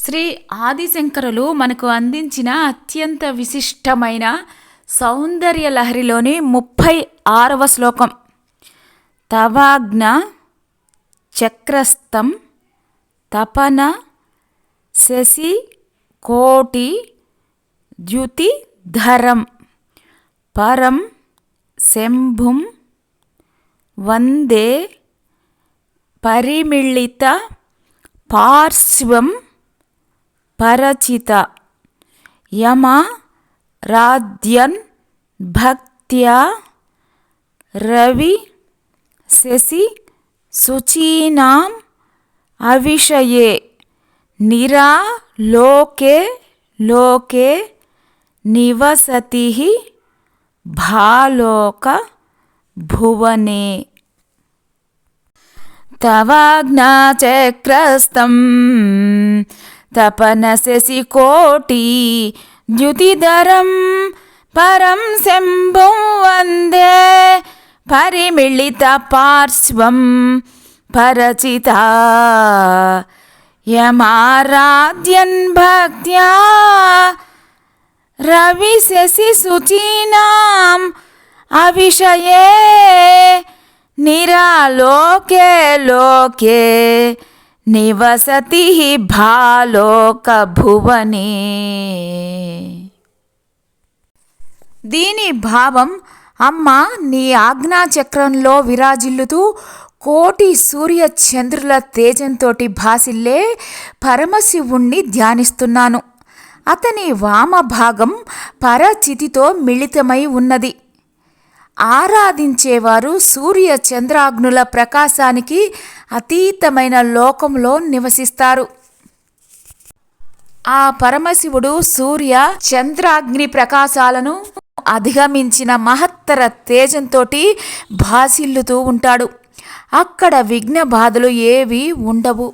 శ్రీ ఆదిశంకరులు మనకు అందించిన అత్యంత విశిష్టమైన సౌందర్య లహరిలోని 36వ శ్లోకం. తవాజ్ఞ చక్రస్థం తపన శశి కోటి ద్యుతిధరం పరం శంభుం వందే పరిమిళిత పార్శ్వం పరచిత యమారాధ్యన్ భక్త్యా రవి శశి శుచీనాం అవిషయే నిరాలోకే లోకే నివసతిః భాలోక భువనే. తవాజ్ఞాచక్రస్థం తపన శశి కోటి ద్యుతిధరం పరం శంభుం వందే పరిమిళిత పార్శ్వం పరచిత యమారాధ్యన్ భక్త్యా రవి శశి శుచీనాం అవిషయే నిరాలోకే లోకే నివసతిః భాలోక భువనే. దీని భావం, అమ్మ నీ ఆజ్ఞాచక్రంలో విరాజిల్లుతూ కోటి సూర్య చంద్రుల తేజంతోటి భాసిల్లే పరమశివుణ్ణి ధ్యానిస్తున్నాను. అతని వామభాగం పరచితితో మిళితమై ఉన్నది. ఆరాధించేవారు సూర్య చంద్రాగ్నుల ప్రకాశానికి అతీతమైన లోకంలో నివసిస్తారు. ఆ పరమశివుడు సూర్య చంద్రాగ్ని ప్రకాశాలను అధిగమించిన మహత్తర తేజంతోటి భాసిల్లుతూ ఉంటాడు. అక్కడ విఘ్న బాధలు ఏవి ఉండవు.